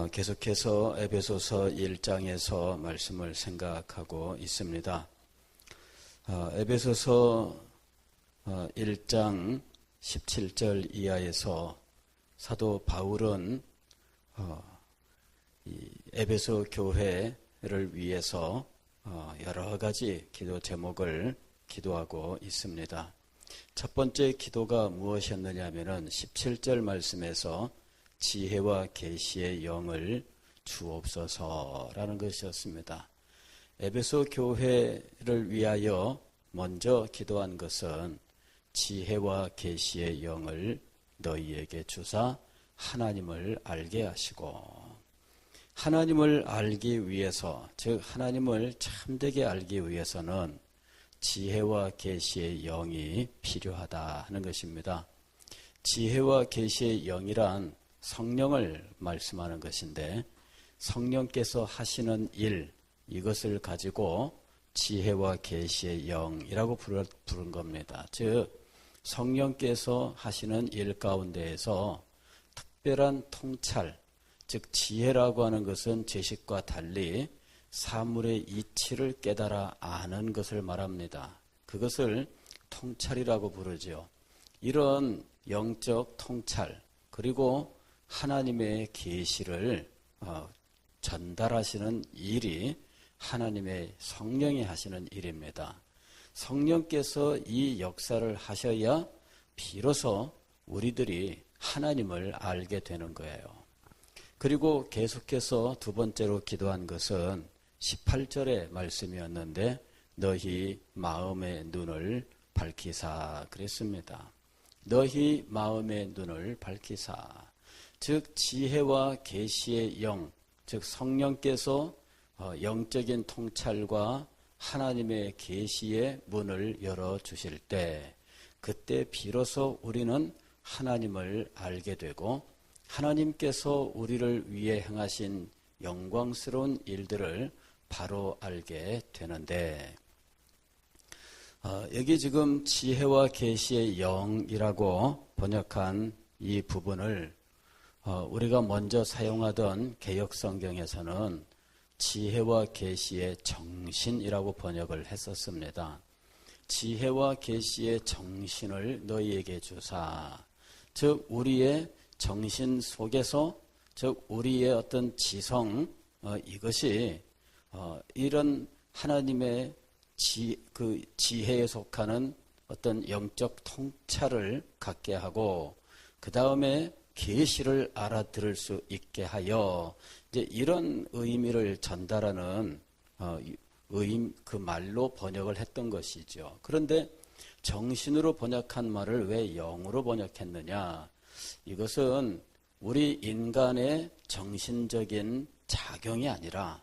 계속해서 에베소서 1장에서 말씀을 생각하고 있습니다. 에베소서 1장 17절 이하에서 사도 바울은 이 에베소 교회를 위해서 여러 가지 기도 제목을 기도하고 있습니다. 첫 번째 기도가 무엇이었느냐 하면은 17절 말씀에서 지혜와 계시의 영을 주옵소서라는 것이었습니다. 에베소 교회를 위하여 먼저 기도한 것은 지혜와 계시의 영을 너희에게 주사 하나님을 알게 하시고, 하나님을 알기 위해서, 즉 하나님을 참되게 알기 위해서는 지혜와 계시의 영이 필요하다 하는 것입니다. 지혜와 계시의 영이란 성령을 말씀하는 것인데, 성령께서 하시는 일, 이것을 가지고 지혜와 계시의 영이라고 부른 겁니다. 즉 성령께서 하시는 일 가운데에서 특별한 통찰, 즉 지혜라고 하는 것은 지식과 달리 사물의 이치를 깨달아 아는 것을 말합니다. 그것을 통찰이라고 부르죠. 이런 영적 통찰, 그리고 하나님의 계시를 전달하시는 일이 하나님의 성령이 하시는 일입니다. 성령께서 이 역사를 하셔야 비로소 우리들이 하나님을 알게 되는 거예요. 그리고 계속해서 두 번째로 기도한 것은 18절의 말씀이었는데, 너희 마음의 눈을 밝히사 그랬습니다. 너희 마음의 눈을 밝히사, 즉 지혜와 계시의 영, 즉 성령께서 영적인 통찰과 하나님의 계시의 문을 열어주실 때, 그때 비로소 우리는 하나님을 알게 되고 하나님께서 우리를 위해 행하신 영광스러운 일들을 바로 알게 되는데, 여기 지금 지혜와 계시의 영이라고 번역한 이 부분을 우리가 먼저 사용하던 개역성경에서는 지혜와 계시의 정신이라고 번역을 했었습니다. 지혜와 계시의 정신을 너희에게 주사, 즉 우리의 정신 속에서, 즉 우리의 어떤 지성, 이것이 이런 하나님의 지혜에 속하는 어떤 영적 통찰을 갖게 하고, 그 다음에 계시를 알아들을 수 있게 하여, 이제 이런 의미를 전달하는 그 말로 번역을 했던 것이죠. 그런데 정신으로 번역한 말을 왜 영으로 번역했느냐? 이것은 우리 인간의 정신적인 작용이 아니라,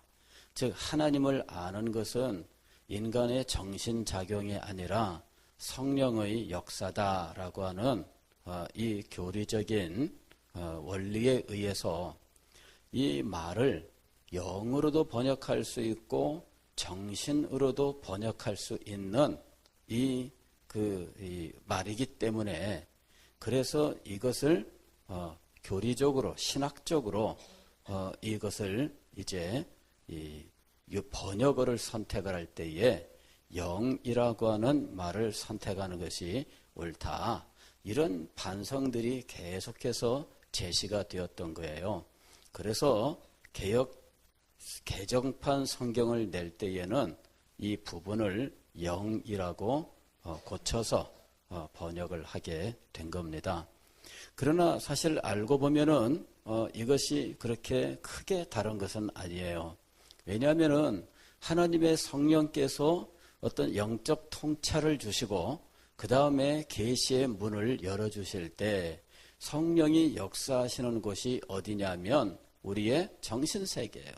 즉 하나님을 아는 것은 인간의 정신작용이 아니라 성령의 역사다라고 하는 이 교리적인 원리에 의해서 이 말을 영으로도 번역할 수 있고 정신으로도 번역할 수 있는 이 말이기 때문에, 그래서 이것을 교리적으로, 신학적으로 이것을 이제 이 번역어를 선택을 할 때에 영이라고 하는 말을 선택하는 것이 옳다, 이런 반성들이 계속해서 제시가 되었던 거예요. 그래서 개정판 성경을 낼 때에는 이 부분을 영이라고 고쳐서 번역을 하게 된 겁니다. 그러나 사실 알고 보면은 이것이 그렇게 크게 다른 것은 아니에요. 왜냐하면은 하나님의 성령께서 어떤 영적 통찰을 주시고 그 다음에 계시의 문을 열어주실 때 성령이 역사하시는 곳이 어디냐면 우리의 정신세계예요.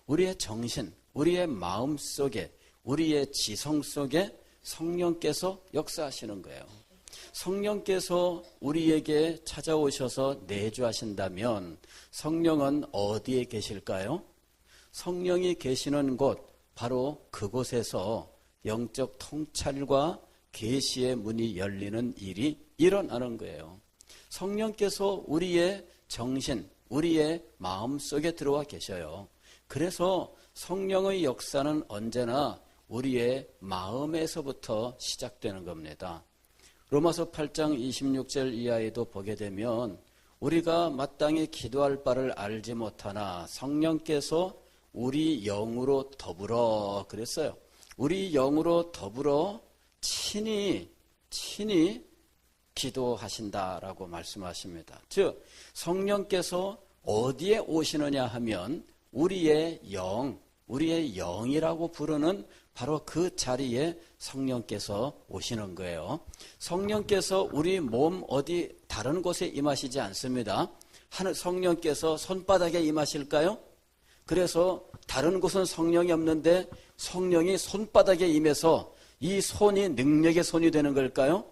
우리의 정신, 우리의 마음 속에, 우리의 지성 속에 성령께서 역사하시는 거예요. 성령께서 우리에게 찾아오셔서 내주하신다면 성령은 어디에 계실까요? 성령이 계시는 곳, 바로 그곳에서 영적 통찰과 계시의 문이 열리는 일이 일어나는 거예요. 성령께서 우리의 정신, 우리의 마음속에 들어와 계셔요. 그래서 성령의 역사는 언제나 우리의 마음에서부터 시작되는 겁니다. 로마서 8장 26절 이하에도 보게 되면 우리가 마땅히 기도할 바를 알지 못하나 성령께서 우리 영으로 더불어 그랬어요. 우리 영으로 더불어 친히 기도하신다라고 말씀하십니다. 즉 성령께서 어디에 오시느냐 하면 우리의 영이라고 부르는 바로 그 자리에 성령께서 오시는 거예요. 성령께서 우리 몸 어디 다른 곳에 임하시지 않습니다. 성령께서 손바닥에 임하실까요? 그래서 다른 곳은 성령이 없는데 성령이 손바닥에 임해서 이 손이 능력의 손이 되는 걸까요?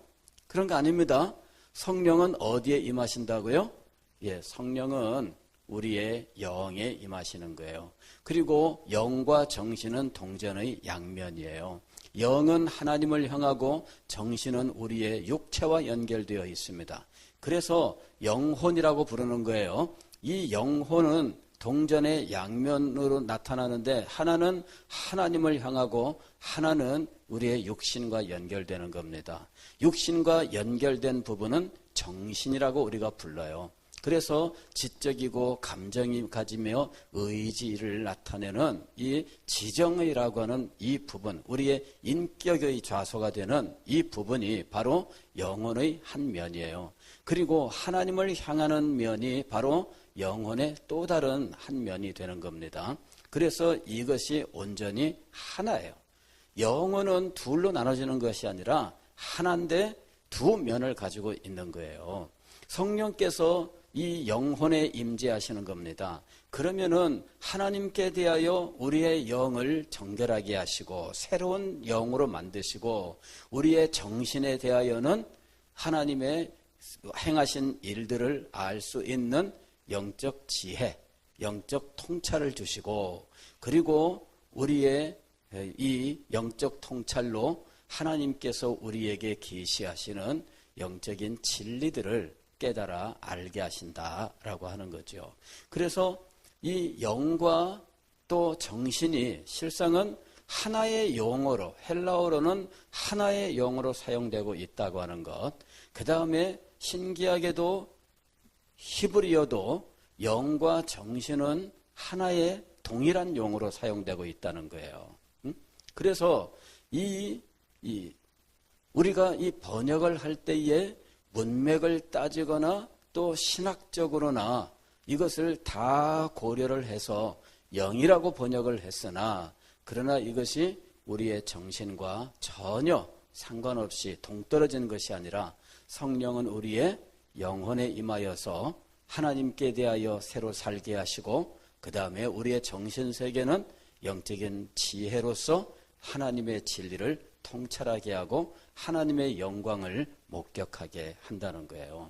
그런 거 아닙니다. 성령은 어디에 임하신다고요? 예, 성령은 우리의 영에 임하시는 거예요. 그리고 영과 정신은 동전의 양면이에요. 영은 하나님을 향하고 정신은 우리의 육체와 연결되어 있습니다. 그래서 영혼이라고 부르는 거예요. 이 영혼은 동전의 양면으로 나타나는데 하나는 하나님을 향하고 하나는 우리의 육신과 연결되는 겁니다. 육신과 연결된 부분은 정신이라고 우리가 불러요. 그래서 지적이고 감정이 가지며 의지를 나타내는 이 지정의라고 하는 이 부분, 우리의 인격의 좌소가 되는 이 부분이 바로 영혼의 한 면이에요. 그리고 하나님을 향하는 면이 바로 영혼의 또 다른 한 면이 되는 겁니다. 그래서 이것이 온전히 하나예요. 영혼은 둘로 나눠지는 것이 아니라 하나인데 두 면을 가지고 있는 거예요. 성령께서 이 영혼에 임재하시는 겁니다. 그러면은 하나님께 대하여 우리의 영을 정결하게 하시고 새로운 영으로 만드시고 우리의 정신에 대하여는 하나님의 행하신 일들을 알 수 있는 영적 지혜, 영적 통찰을 주시고 그리고 우리의 이 영적 통찰로 하나님께서 우리에게 계시하시는 영적인 진리들을 깨달아 알게 하신다라고 하는 거죠. 그래서 이 영과 또 정신이 실상은 하나의 용어로, 헬라어로는 하나의 용어로 사용되고 있다고 하는 것. 그 다음에 신기하게도 히브리어도 영과 정신은 하나의 동일한 용어로 사용되고 있다는 거예요. 그래서 우리가 이 번역을 할 때에 문맥을 따지거나 또 신학적으로나 이것을 다 고려를 해서 영이라고 번역을 했으나 그러나 이것이 우리의 정신과 전혀 상관없이 동떨어진 것이 아니라 성령은 우리의 영혼에 임하여서 하나님께 대하여 새로 살게 하시고 그 다음에 우리의 정신세계는 영적인 지혜로서 하나님의 진리를 통찰하게 하고 하나님의 영광을 목격하게 한다는 거예요.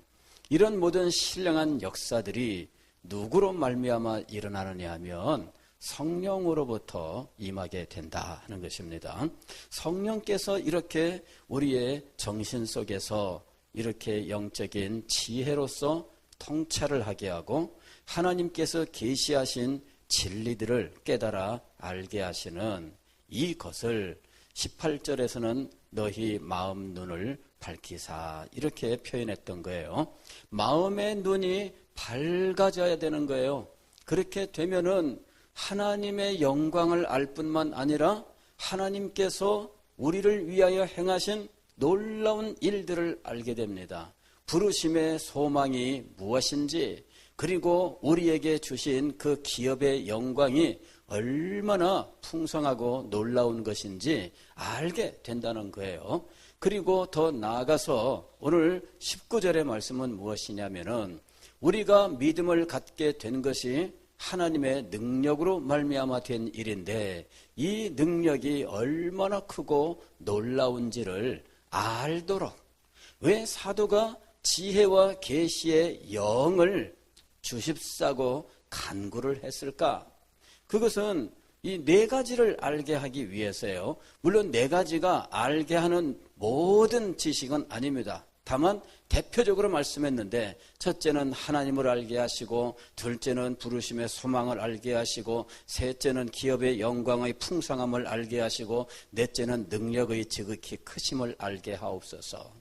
이런 모든 신령한 역사들이 누구로 말미암아 일어나느냐 하면 성령으로부터 임하게 된다 하는 것입니다. 성령께서 이렇게 우리의 정신 속에서 이렇게 영적인 지혜로서 통찰을 하게 하고 하나님께서 계시하신 진리들을 깨달아 알게 하시는 이것을 18절에서는 너희 마음 눈을 밝히사 이렇게 표현했던 거예요. 마음의 눈이 밝아져야 되는 거예요. 그렇게 되면은 하나님의 영광을 알 뿐만 아니라 하나님께서 우리를 위하여 행하신 놀라운 일들을 알게 됩니다. 부르심의 소망이 무엇인지 그리고 우리에게 주신 그 기업의 영광이 얼마나 풍성하고 놀라운 것인지 알게 된다는 거예요. 그리고 더 나아가서 오늘 19절의 말씀은 무엇이냐면은 우리가 믿음을 갖게 된 것이 하나님의 능력으로 말미암아 된 일인데 이 능력이 얼마나 크고 놀라운지를 알도록 왜 사도가 지혜와 계시의 영을 주십사고 간구를 했을까? 그것은 이 네 가지를 알게 하기 위해서예요. 물론 네 가지가 알게 하는 모든 지식은 아닙니다. 다만 대표적으로 말씀했는데 첫째는 하나님을 알게 하시고 둘째는 부르심의 소망을 알게 하시고 셋째는 기업의 영광의 풍성함을 알게 하시고 넷째는 능력의 지극히 크심을 알게 하옵소서.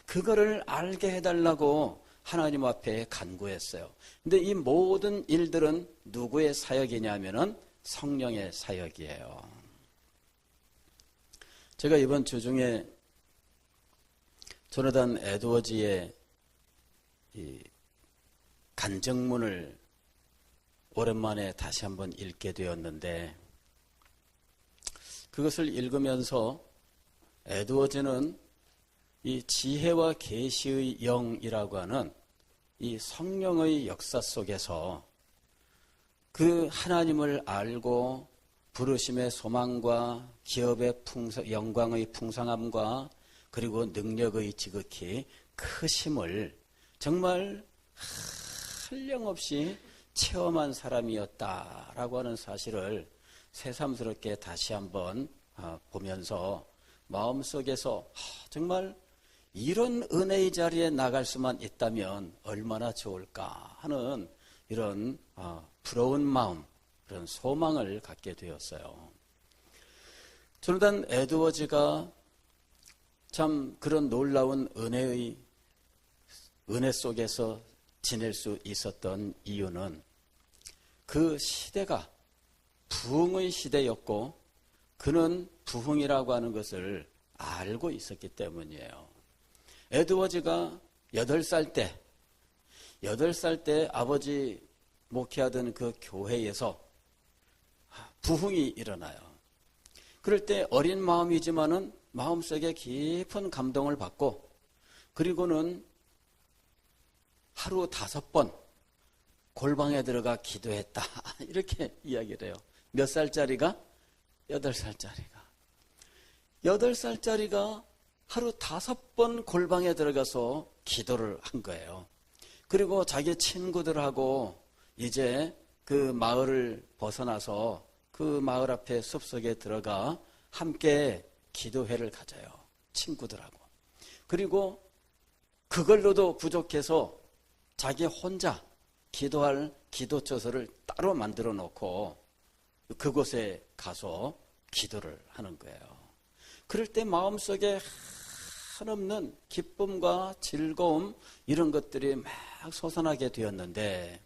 그거를 알게 해달라고 하나님 앞에 간구했어요. 근데 이 모든 일들은 누구의 사역이냐면은 성령의 사역이에요. 제가 이번 주 중에 조나단 에드워즈의 이 간증문을 오랜만에 다시 한번 읽게 되었는데, 그것을 읽으면서 에드워즈는 이 지혜와 계시의 영이라고 하는 이 성령의 역사 속에서 그 하나님을 알고 부르심의 소망과 기업의 영광의 풍성함과 그리고 능력의 지극히 크심을 정말 한량없이 체험한 사람이었다라고 하는 사실을 새삼스럽게 다시 한번 보면서 마음속에서 정말 이런 은혜의 자리에 나갈 수만 있다면 얼마나 좋을까 하는 이런 부러운 마음, 그런 소망을 갖게 되었어요. 조나단 에드워즈가 참 그런 놀라운 은혜 속에서 지낼 수 있었던 이유는 그 시대가 부흥의 시대였고 그는 부흥이라고 하는 것을 알고 있었기 때문이에요. 에드워즈가 8살 때 아버지 목회하던 그 교회에서 부흥이 일어나요. 그럴 때 어린 마음이지만은 마음속에 깊은 감동을 받고, 그리고는 하루 5번 골방에 들어가 기도했다. 이렇게 이야기를 해요. 몇 살짜리가? 8살짜리가. 8살짜리가 하루 5번 골방에 들어가서 기도를 한 거예요. 그리고 자기 친구들하고 이제 그 마을을 벗어나서 그 마을 앞에 숲속에 들어가 함께 기도회를 가져요. 친구들하고. 그리고 그걸로도 부족해서 자기 혼자 기도할 기도처소를 따로 만들어 놓고 그곳에 가서 기도를 하는 거예요. 그럴 때 마음속에 한없는 기쁨과 즐거움, 이런 것들이 막 솟아나게 되었는데,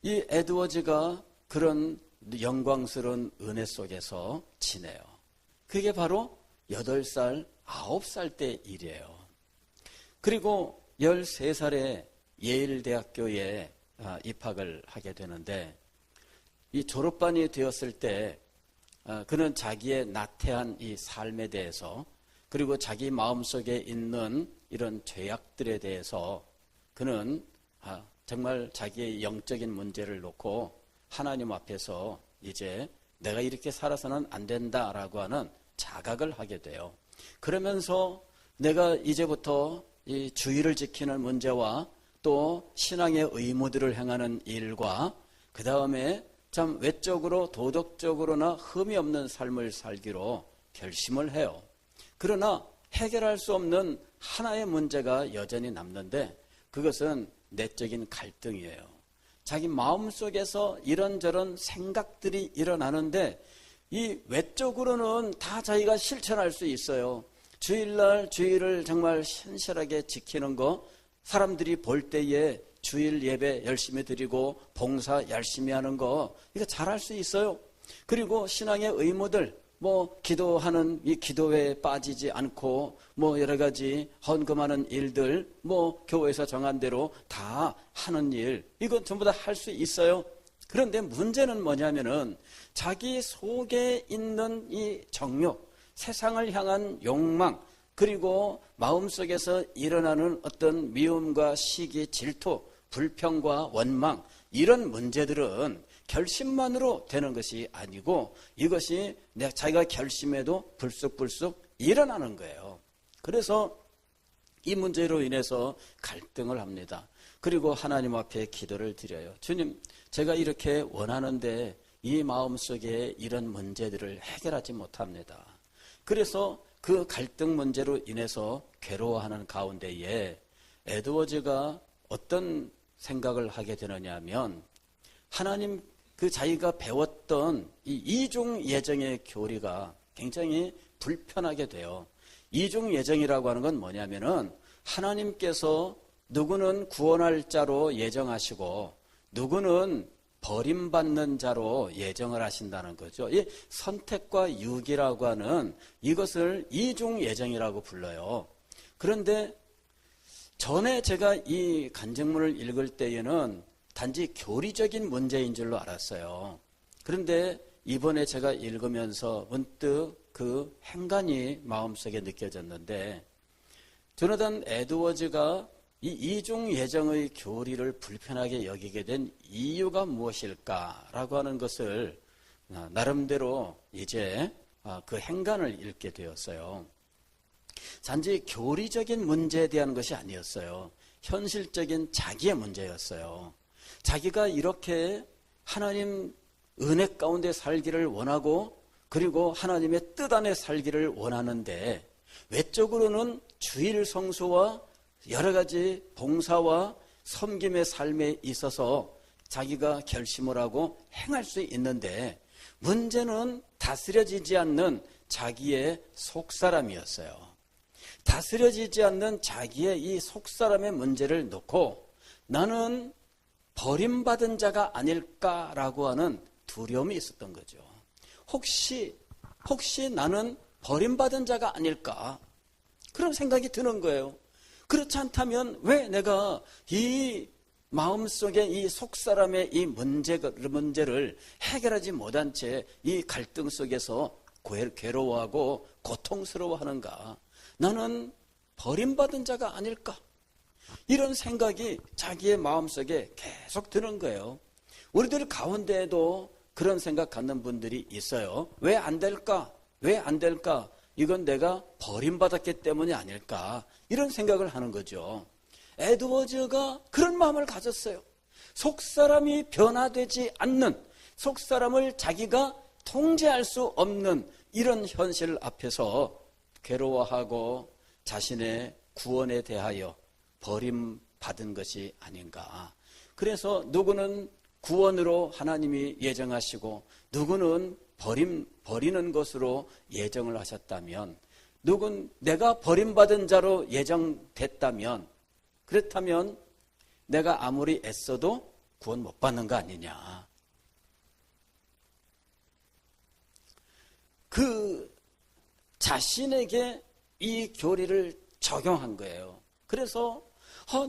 이 에드워즈가 그런 영광스러운 은혜 속에서 지내요. 그게 바로 8살, 9살 때 일이에요. 그리고 13살에 예일대학교에 입학을 하게 되는데, 이 졸업반이 되었을 때 그는 자기의 나태한 이 삶에 대해서, 그리고 자기 마음속에 있는 이런 죄악들에 대해서 그는 정말 자기의 영적인 문제를 놓고 하나님 앞에서 이제 내가 이렇게 살아서는 안 된다라고 하는 자각을 하게 돼요. 그러면서 내가 이제부터 이 주의를 지키는 문제와 또 신앙의 의무들을 행하는 일과 그 다음에 참 외적으로 도덕적으로나 흠이 없는 삶을 살기로 결심을 해요. 그러나 해결할 수 없는 하나의 문제가 여전히 남는데, 그것은 내적인 갈등이에요. 자기 마음속에서 이런저런 생각들이 일어나는데 이 외적으로는 다 자기가 실천할 수 있어요. 주일날 주일을 정말 신실하게 지키는 거, 사람들이 볼 때에 주일 예배 열심히 드리고 봉사 열심히 하는 거, 이거 잘할 수 있어요. 그리고 신앙의 의무들, 기도하는 이 기도회에 빠지지 않고 여러 가지 헌금하는 일들, 교회에서 정한 대로 다 하는 일, 이건 전부 다 할 수 있어요. 그런데 문제는 뭐냐면은 자기 속에 있는 이 정욕, 세상을 향한 욕망, 그리고 마음속에서 일어나는 어떤 미움과 시기, 질투, 불평과 원망, 이런 문제들은 결심만으로 되는 것이 아니고 이것이 자기가 결심해도 불쑥불쑥 일어나는 거예요. 그래서 이 문제로 인해서 갈등을 합니다. 그리고 하나님 앞에 기도를 드려요. 주님, 제가 이렇게 원하는데 이 마음속에 이런 문제들을 해결하지 못합니다. 그래서 그 갈등 문제로 인해서 괴로워하는 가운데에 에드워즈가 어떤 생각을 하게 되느냐 하면 하나님 그 자기가 배웠던 이 이중 예정의 교리가 굉장히 불편하게 돼요. 이중 예정이라고 하는 건 뭐냐면은 하나님께서 누구는 구원할 자로 예정하시고 누구는 버림받는 자로 예정을 하신다는 거죠. 이 선택과 유기라고 하는 이것을 이중 예정이라고 불러요. 그런데 전에 제가 이 간증문을 읽을 때에는 단지 교리적인 문제인 줄로 알았어요. 그런데 이번에 제가 읽으면서 문득 그 행간이 마음속에 느껴졌는데 조나단 에드워즈가 이 이중 예정의 교리를 불편하게 여기게 된 이유가 무엇일까라고 하는 것을 나름대로 이제 그 행간을 읽게 되었어요. 단지 교리적인 문제에 대한 것이 아니었어요. 현실적인 자기의 문제였어요. 자기가 이렇게 하나님 은혜 가운데 살기를 원하고 그리고 하나님의 뜻 안에 살기를 원하는데 외적으로는 주일 성수와 여러 가지 봉사와 섬김의 삶에 있어서 자기가 결심을 하고 행할 수 있는데 문제는 다스려지지 않는 자기의 속사람이었어요. 다스려지지 않는 자기의 이 속사람의 문제를 놓고 나는 버림받은 자가 아닐까라고 하는 두려움이 있었던 거죠. 혹시 나는 버림받은 자가 아닐까? 그런 생각이 드는 거예요. 그렇지 않다면 왜 내가 이 마음속에 이 속사람의 이 문제를 해결하지 못한 채 이 갈등 속에서 괴로워하고 고통스러워하는가? 나는 버림받은 자가 아닐까? 이런 생각이 자기의 마음속에 계속 드는 거예요. 우리들 가운데에도 그런 생각 갖는 분들이 있어요. 왜 안 될까? 왜 안 될까? 이건 내가 버림받았기 때문이 아닐까? 이런 생각을 하는 거죠. 에드워즈가 그런 마음을 가졌어요. 속사람이 변화되지 않는, 속사람을 자기가 통제할 수 없는 이런 현실 앞에서 괴로워하고 자신의 구원에 대하여 버림받은 것이 아닌가. 그래서 누구는 구원으로 하나님이 예정하시고 누구는 버리는 것으로 예정을 하셨다면 누군 내가 버림받은 자로 예정됐다면 그렇다면 내가 아무리 애써도 구원 못 받는 거 아니냐. 그 자신에게 이 교리를 적용한 거예요. 그래서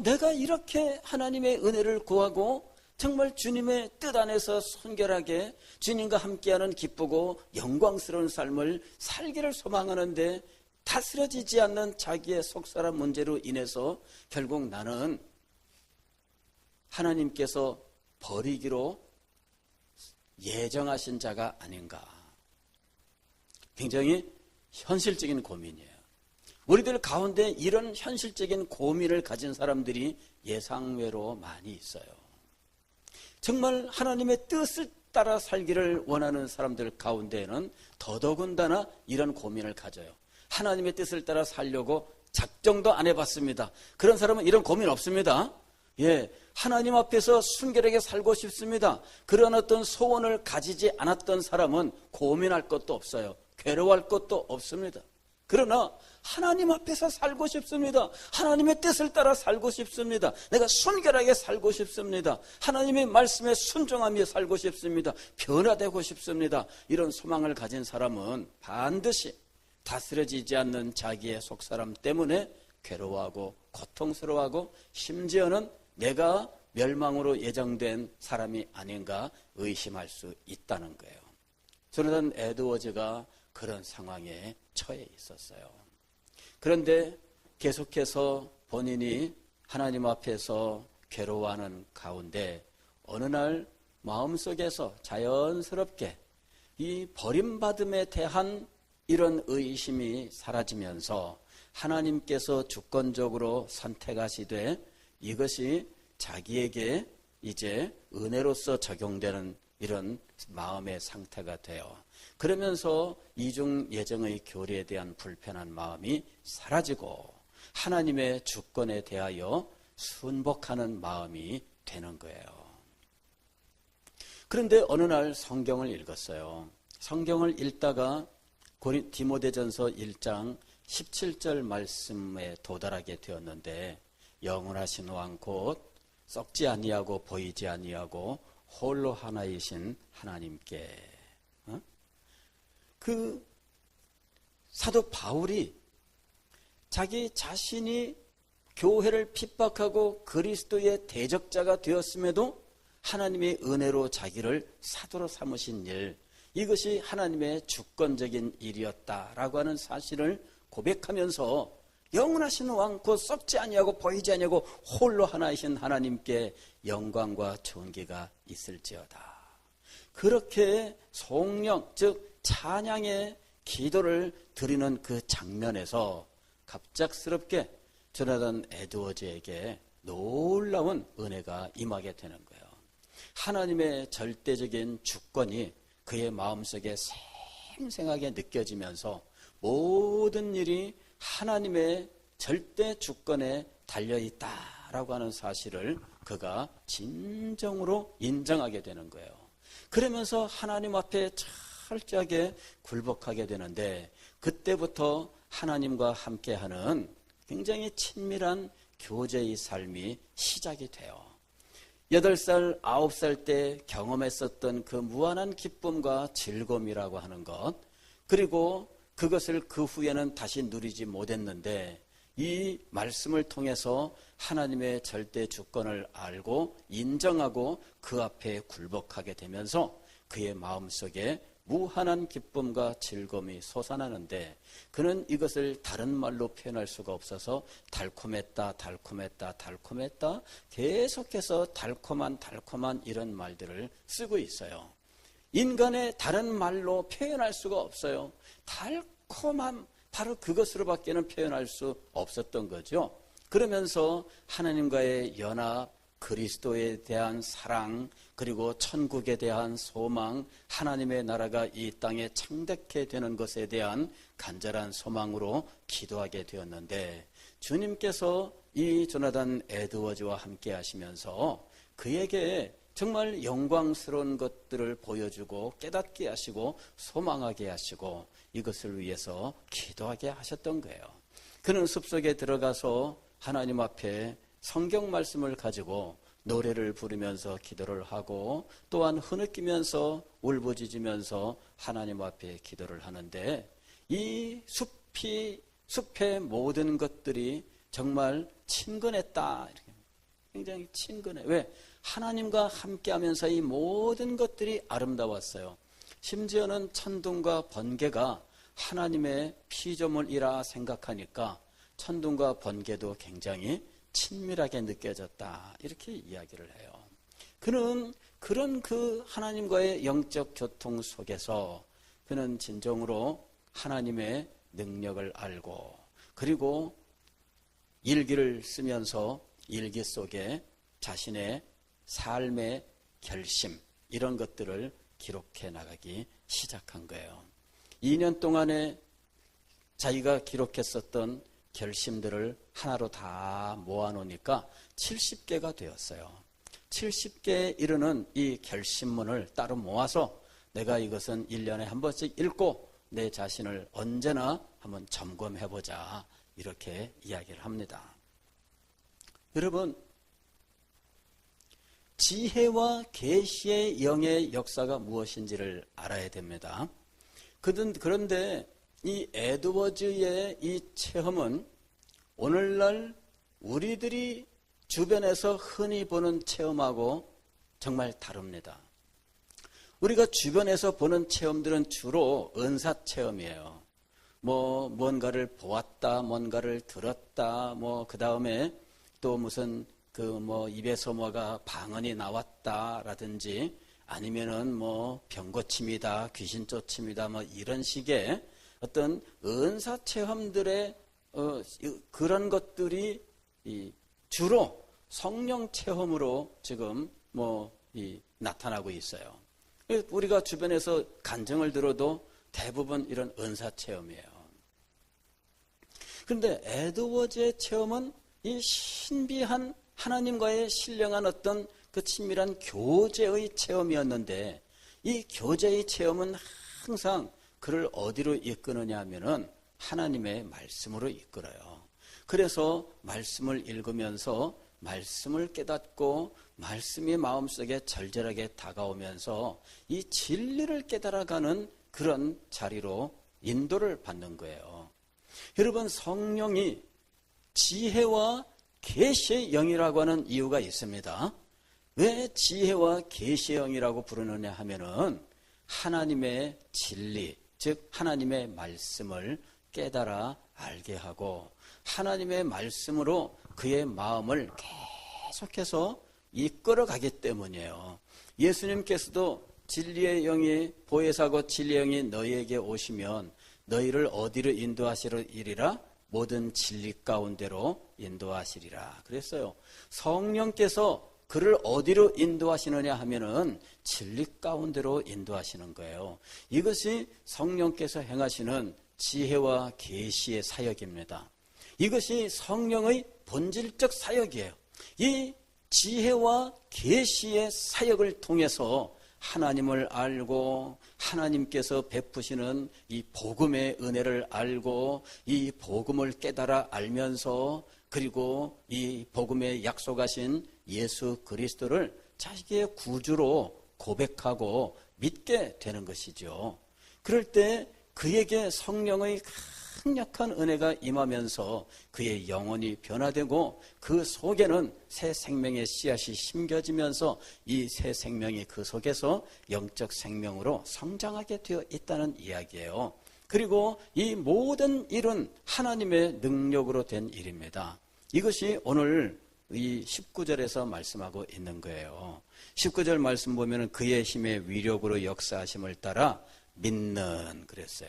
내가 이렇게 하나님의 은혜를 구하고 정말 주님의 뜻 안에서 순결하게 주님과 함께하는 기쁘고 영광스러운 삶을 살기를 소망하는데 다스려지지 않는 자기의 속사람 문제로 인해서 결국 나는 하나님께서 버리기로 예정하신 자가 아닌가. 굉장히 현실적인 고민이에요. 우리들 가운데 이런 현실적인 고민을 가진 사람들이 예상외로 많이 있어요. 정말 하나님의 뜻을 따라 살기를 원하는 사람들 가운데에는 더더군다나 이런 고민을 가져요. 하나님의 뜻을 따라 살려고 작정도 안 해봤습니다. 그런 사람은 이런 고민 없습니다. 하나님 앞에서 순결하게 살고 싶습니다. 그런 어떤 소원을 가지지 않았던 사람은 고민할 것도 없어요. 괴로워할 것도 없습니다. 그러나 하나님 앞에서 살고 싶습니다. 하나님의 뜻을 따라 살고 싶습니다. 내가 순결하게 살고 싶습니다. 하나님의 말씀에 순종하며 살고 싶습니다. 변화되고 싶습니다. 이런 소망을 가진 사람은 반드시 다스려지지 않는 자기의 속사람 때문에 괴로워하고 고통스러워하고 심지어는 내가 멸망으로 예정된 사람이 아닌가 의심할 수 있다는 거예요. 조나단 에드워즈가 그런 상황에 처해 있었어요. 그런데 계속해서 본인이 하나님 앞에서 괴로워하는 가운데 어느 날 마음속에서 자연스럽게 이 버림받음에 대한 이런 의심이 사라지면서 하나님께서 주권적으로 선택하시되 이것이 자기에게 이제 은혜로서 적용되는 이런 마음의 상태가 돼요. 그러면서 이중 예정의 교리에 대한 불편한 마음이 사라지고 하나님의 주권에 대하여 순복하는 마음이 되는 거예요. 그런데 어느 날 성경을 읽었어요. 성경을 읽다가 디모데전서 1장 17절 말씀에 도달하게 되었는데, 영원하신 왕 곧 썩지 아니하고 보이지 아니하고 홀로 하나이신 하나님께, 그 사도 바울이 자기 자신이 교회를 핍박하고 그리스도의 대적자가 되었음에도 하나님의 은혜로 자기를 사도로 삼으신 일, 이것이 하나님의 주권적인 일이었다라고 하는 사실을 고백하면서 영원하신 왕 곧 썩지 아니하고 보이지 아니하고 홀로 하나이신 하나님께 영광과 존귀가 있을지어다. 그렇게 송영, 즉 찬양의 기도를 드리는 그 장면에서 갑작스럽게 조나단 에드워즈에게 놀라운 은혜가 임하게 되는 거예요. 하나님의 절대적인 주권이 그의 마음속에 생생하게 느껴지면서 모든 일이 하나님의 절대 주권에 달려있다라고 하는 사실을 그가 진정으로 인정하게 되는 거예요. 그러면서 하나님 앞에 철저하게 굴복하게 되는데, 그때부터 하나님과 함께하는 굉장히 친밀한 교제의 삶이 시작이 돼요. 8살, 9살 때 경험했었던 그 무한한 기쁨과 즐거움이라고 하는 것, 그리고 그것을 그 후에는 다시 누리지 못했는데, 이 말씀을 통해서 하나님의 절대 주권을 알고 인정하고 그 앞에 굴복하게 되면서 그의 마음속에 무한한 기쁨과 즐거움이 솟아나는데, 그는 이것을 다른 말로 표현할 수가 없어서 달콤했다, 달콤했다, 달콤했다, 계속해서 달콤한 이런 말들을 쓰고 있어요. 인간의 다른 말로 표현할 수가 없어요. 달콤함, 바로 그것으로밖에는 표현할 수 없었던 거죠. 그러면서 하나님과의 연합, 그리스도에 대한 사랑, 그리고 천국에 대한 소망, 하나님의 나라가 이 땅에 창대케 되는 것에 대한 간절한 소망으로 기도하게 되었는데, 주님께서 이 조나단 에드워즈와 함께 하시면서 그에게 정말 영광스러운 것들을 보여주고 깨닫게 하시고 소망하게 하시고 이것을 위해서 기도하게 하셨던 거예요. 그는 숲속에 들어가서 하나님 앞에 성경 말씀을 가지고 노래를 부르면서 기도를 하고, 또한 흐느끼면서 울부짖으면서 하나님 앞에 기도를 하는데, 이 숲의 모든 것들이 정말 친근했다. 이렇게 굉장히 친근해. 왜? 하나님과 함께하면서 이 모든 것들이 아름다웠어요. 심지어는 천둥과 번개가 하나님의 피조물이라 생각하니까 천둥과 번개도 굉장히 친밀하게 느껴졌다, 이렇게 이야기를 해요. 그는 그런 그 하나님과의 영적 교통 속에서 그는 진정으로 하나님의 능력을 알고, 그리고 일기를 쓰면서 일기 속에 자신의 삶의 결심, 이런 것들을 기록해 나가기 시작한 거예요. 2년 동안에 자기가 기록했었던 결심들을 하나로 다 모아놓으니까 70개가 되었어요. 70개에 이르는 이 결심문을 따로 모아서 내가 이것은 1년에 한 번씩 읽고 내 자신을 언제나 한번 점검해보자, 이렇게 이야기를 합니다. 여러분, 지혜와 계시의 영의 역사가 무엇인지를 알아야 됩니다. 그런데 이 에드워즈의 이 체험은 오늘날 우리들이 주변에서 흔히 보는 체험하고 정말 다릅니다. 우리가 주변에서 보는 체험들은 주로 은사 체험이에요. 뭔가를 보았다, 뭔가를 들었다, 그 다음에 또 무슨 입에서 뭐가 방언이 나왔다라든지, 아니면은 병고침이다, 귀신 쫓침이다, 이런 식의 어떤 은사 체험들의 그런 것들이 주로 성령 체험으로 지금 나타나고 있어요. 우리가 주변에서 간증을 들어도 대부분 이런 은사 체험이에요. 그런데 에드워즈의 체험은 이 신비한 하나님과의 신령한 어떤 그 친밀한 교제의 체험이었는데, 이 교제의 체험은 항상 그를 어디로 이끄느냐 하면은 하나님의 말씀으로 이끌어요. 그래서 말씀을 읽으면서 말씀을 깨닫고 말씀이 마음속에 절절하게 다가오면서 이 진리를 깨달아가는 그런 자리로 인도를 받는 거예요. 여러분, 성령이 지혜와 계시의 영이라고 하는 이유가 있습니다. 왜 지혜와 계시의 영이라고 부르느냐 하면은 하나님의 진리, 즉 하나님의 말씀을 깨달아 알게 하고 하나님의 말씀으로 그의 마음을 계속해서 이끌어가기 때문이에요. 예수님께서도 진리의 영이 보혜사고 진리의 영이 너희에게 오시면 너희를 어디로 인도하시리라? 모든 진리 가운데로 인도하시리라 그랬어요. 성령께서 그를 어디로 인도하시느냐 하면은 진리 가운데로 인도하시는 거예요. 이것이 성령께서 행하시는 지혜와 계시의 사역입니다. 이것이 성령의 본질적 사역이에요. 이 지혜와 계시의 사역을 통해서 하나님을 알고 하나님께서 베푸시는 이 복음의 은혜를 알고 이 복음을 깨달아 알면서 그리고 이 복음에 약속하신 예수 그리스도를 자기의 구주로 고백하고 믿게 되는 것이죠. 그럴 때 그에게 성령의 강력한 은혜가 임하면서 그의 영혼이 변화되고 그 속에는 새 생명의 씨앗이 심겨지면서 이 새 생명이 그 속에서 영적 생명으로 성장하게 되어 있다는 이야기예요. 그리고 이 모든 일은 하나님의 능력으로 된 일입니다. 이것이 오늘 이 19절에서 말씀하고 있는 거예요. 19절 말씀 보면 그의 힘의 위력으로 역사하심을 따라 믿는 그랬어요.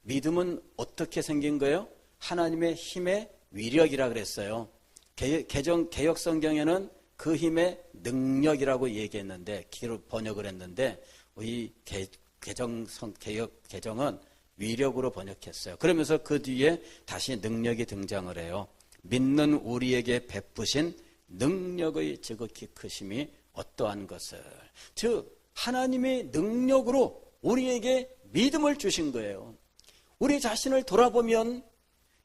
믿음은 어떻게 생긴 거예요? 하나님의 힘의 위력이라 그랬어요. 개역 성경에는 그 힘의 능력이라고 얘기했는데 번역을 했는데 이 개역 개정은 위력으로 번역했어요. 그러면서 그 뒤에 다시 능력이 등장을 해요. 믿는 우리에게 베푸신 능력의 지극히 크심이 어떠한 것을, 즉 하나님의 능력으로 우리에게 믿음을 주신 거예요. 우리 자신을 돌아보면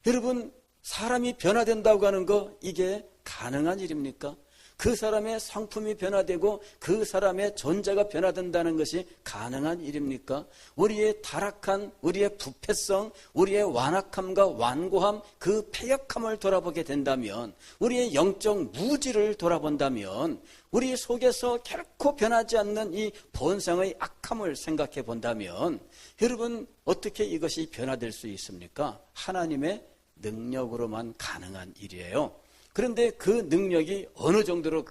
여러분, 사람이 변화된다고 하는 거 이게 가능한 일입니까? 그 사람의 성품이 변화되고 그 사람의 존재가 변화된다는 것이 가능한 일입니까? 우리의 타락한, 우리의 부패성, 우리의 완악함과 완고함, 그 패역함을 돌아보게 된다면, 우리의 영적 무지를 돌아본다면, 우리 속에서 결코 변하지 않는 이 본성의 악함을 생각해 본다면 여러분, 어떻게 이것이 변화될 수 있습니까? 하나님의 능력으로만 가능한 일이에요. 그런데 그 능력이 어느 정도로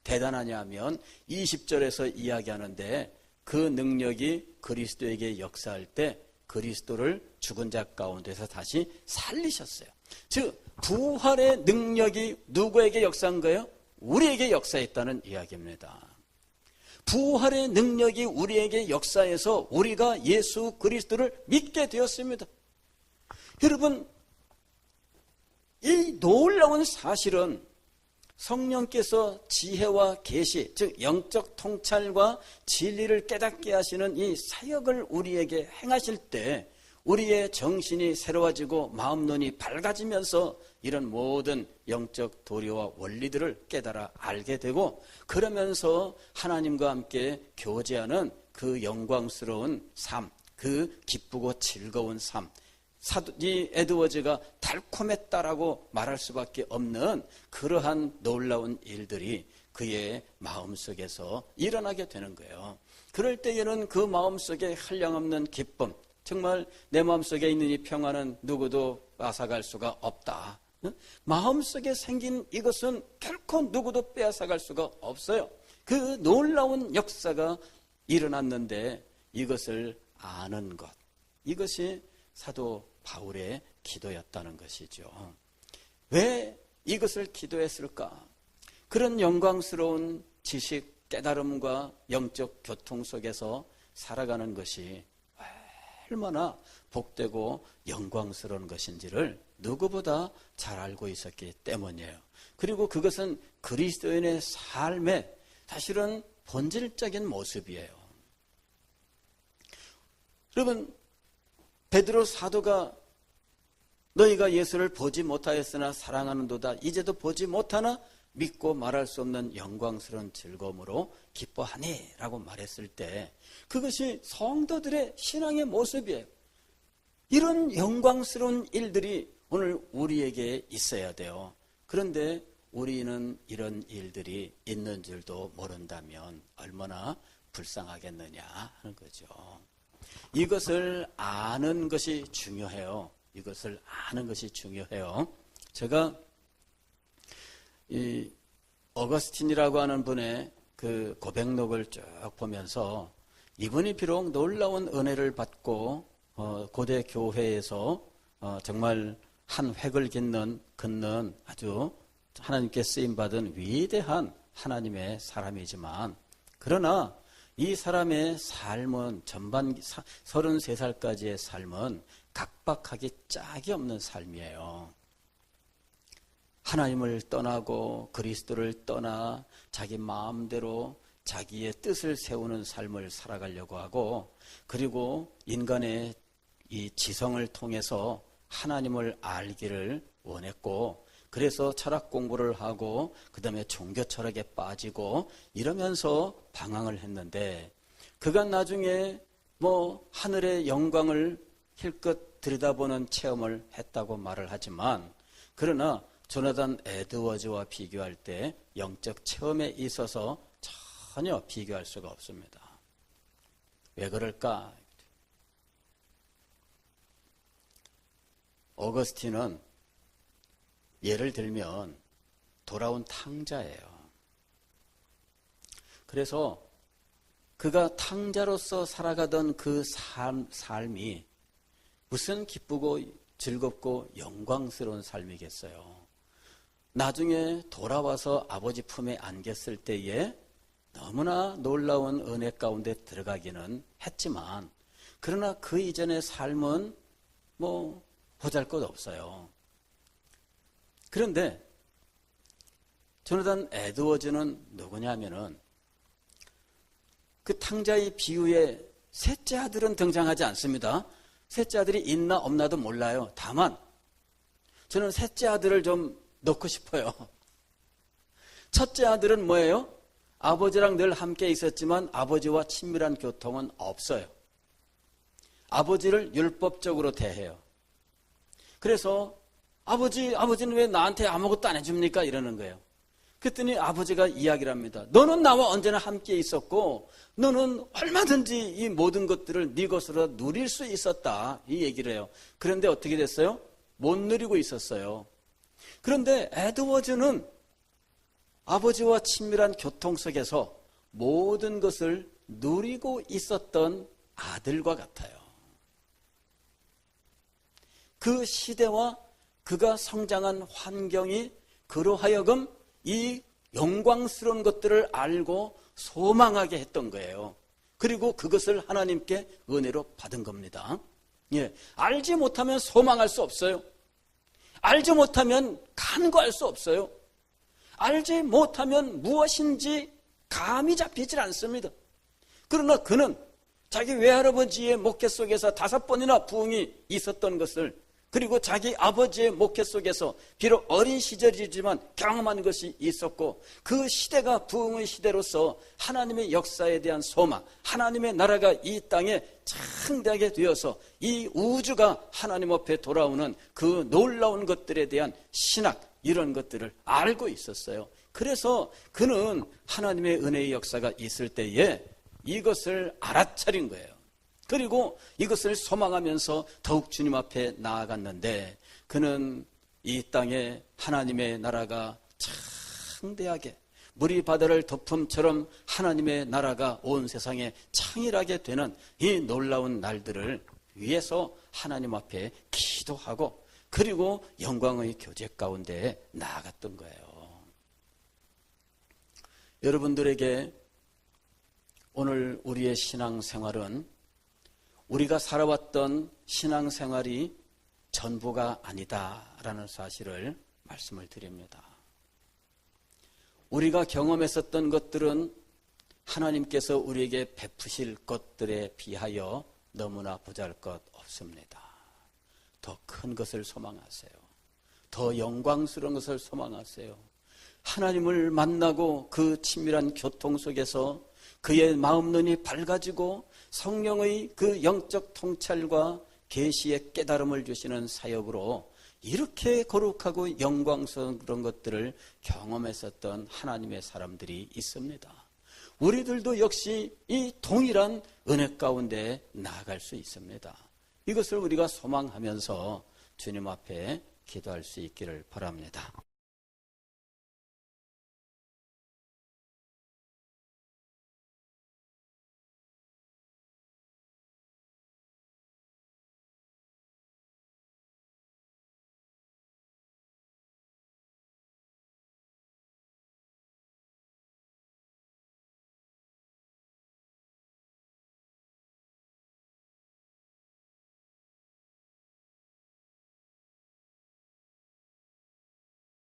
대단하냐 하면 20절에서 이야기하는데 그 능력이 그리스도에게 역사할 때 그리스도를 죽은 자 가운데서 다시 살리셨어요. 즉 부활의 능력이 누구에게 역사한 거예요? 우리에게 역사했다는 이야기입니다. 부활의 능력이 우리에게 역사해서 우리가 예수 그리스도를 믿게 되었습니다. 여러분, 이 놀라운 사실은 성령께서 지혜와 계시, 즉 영적 통찰과 진리를 깨닫게 하시는 이 사역을 우리에게 행하실 때 우리의 정신이 새로워지고 마음 눈이 밝아지면서 이런 모든 영적 도리와 원리들을 깨달아 알게 되고, 그러면서 하나님과 함께 교제하는 그 영광스러운 삶, 그 기쁘고 즐거운 삶, 이 에드워즈가 달콤했다라고 말할 수밖에 없는 그러한 놀라운 일들이 그의 마음속에서 일어나게 되는 거예요. 그럴 때에는 그 마음속에 한량없는 기쁨, 정말 내 마음속에 있는 이 평화는 누구도 앗아갈 수가 없다. 마음속에 생긴 이것은 결코 누구도 빼앗아갈 수가 없어요. 그 놀라운 역사가 일어났는데 이것을 아는 것, 이것이 사도 바울의 기도였다는 것이죠. 왜 이것을 기도했을까? 그런 영광스러운 지식, 깨달음과 영적 교통 속에서 살아가는 것이 얼마나 복되고 영광스러운 것인지를 누구보다 잘 알고 있었기 때문이에요. 그리고 그것은 그리스도인의 삶의 사실은 본질적인 모습이에요. 여러분, 베드로 사도가 너희가 예수를 보지 못하였으나 사랑하는도다. 이제도 보지 못하나 믿고 말할 수 없는 영광스러운 즐거움으로 기뻐하니 라고 말했을 때 그것이 성도들의 신앙의 모습이에요. 이런 영광스러운 일들이 오늘 우리에게 있어야 돼요. 그런데 우리는 이런 일들이 있는 줄도 모른다면 얼마나 불쌍하겠느냐 하는 거죠. 이것을 아는 것이 중요해요. 이것을 아는 것이 중요해요. 제가 이 어거스틴이라고 하는 분의 그 고백록을 쭉 보면서 이분이 비록 놀라운 은혜를 받고 고대 교회에서 정말 한 획을 긋는 아주 하나님께 쓰임받은 위대한 하나님의 사람이지만 그러나 이 사람의 삶은 전반 33살까지의 삶은 각박하기 짝이 없는 삶이에요. 하나님을 떠나고 그리스도를 떠나 자기 마음대로 자기의 뜻을 세우는 삶을 살아가려고 하고 그리고 인간의 이 지성을 통해서 하나님을 알기를 원했고 그래서 철학 공부를 하고 그 다음에 종교 철학에 빠지고 이러면서 방황을 했는데 그가 나중에 하늘의 영광을 힐끗 들여다보는 체험을 했다고 말을 하지만 그러나 조나단 에드워즈와 비교할 때 영적 체험에 있어서 전혀 비교할 수가 없습니다. 왜 그럴까? 어거스틴은 예를 들면 돌아온 탕자예요. 그래서 그가 탕자로서 살아가던 그 삶이 무슨 기쁘고 즐겁고 영광스러운 삶이겠어요. 나중에 돌아와서 아버지 품에 안겼을 때에 너무나 놀라운 은혜 가운데 들어가기는 했지만 그러나 그 이전의 삶은 보잘것 없어요. 그런데 조나단 에드워즈는 누구냐면은 그 탕자의 비유에 셋째 아들은 등장하지 않습니다. 셋째 아들이 있나 없나도 몰라요. 다만 저는 셋째 아들을 좀 넣고 싶어요. 첫째 아들은 뭐예요? 아버지랑 늘 함께 있었지만 아버지와 친밀한 교통은 없어요. 아버지를 율법적으로 대해요. 그래서 아버지는 왜 나한테 아무것도 안 해줍니까? 이러는 거예요. 그랬더니 아버지가 이야기를 합니다. 너는 나와 언제나 함께 있었고 너는 얼마든지 이 모든 것들을 네 것으로 누릴 수 있었다. 이 얘기를 해요. 그런데 어떻게 됐어요? 못 누리고 있었어요. 그런데 에드워즈는 아버지와 친밀한 교통 속에서 모든 것을 누리고 있었던 아들과 같아요. 그 시대와 그가 성장한 환경이 그로 하여금 이 영광스러운 것들을 알고 소망하게 했던 거예요. 그리고 그것을 하나님께 은혜로 받은 겁니다. 알지 못하면 소망할 수 없어요. 알지 못하면 간구할 수 없어요. 알지 못하면 무엇인지 감이 잡히질 않습니다. 그러나 그는 자기 외할아버지의 목회 속에서 5번이나 부흥이 있었던 것을 그리고 자기 아버지의 목회 속에서 비록 어린 시절이지만 경험한 것이 있었고 그 시대가 부흥의 시대로서 하나님의 역사에 대한 소망, 하나님의 나라가 이 땅에 창대하게 되어서 이 우주가 하나님 앞에 돌아오는 그 놀라운 것들에 대한 신학 이런 것들을 알고 있었어요. 그래서 그는 하나님의 은혜의 역사가 있을 때에 이것을 알아차린 거예요. 그리고 이것을 소망하면서 더욱 주님 앞에 나아갔는데 그는 이 땅에 하나님의 나라가 창대하게 물이 바다를 덮음처럼 하나님의 나라가 온 세상에 창일하게 되는 이 놀라운 날들을 위해서 하나님 앞에 기도하고 그리고 영광의 교제 가운데 나아갔던 거예요. 여러분들에게 오늘 우리의 신앙생활은 우리가 살아왔던 신앙생활이 전부가 아니다라는 사실을 말씀을 드립니다. 우리가 경험했었던 것들은 하나님께서 우리에게 베푸실 것들에 비하여 너무나 보잘것 없습니다. 더 큰 것을 소망하세요. 더 영광스러운 것을 소망하세요. 하나님을 만나고 그 친밀한 교통 속에서 그의 마음 눈이 밝아지고 성령의 그 영적 통찰과 계시의 깨달음을 주시는 사역으로 이렇게 거룩하고 영광스러운 것들을 경험했었던 하나님의 사람들이 있습니다. 우리들도 역시 이 동일한 은혜 가운데 나아갈 수 있습니다. 이것을 우리가 소망하면서 주님 앞에 기도할 수 있기를 바랍니다.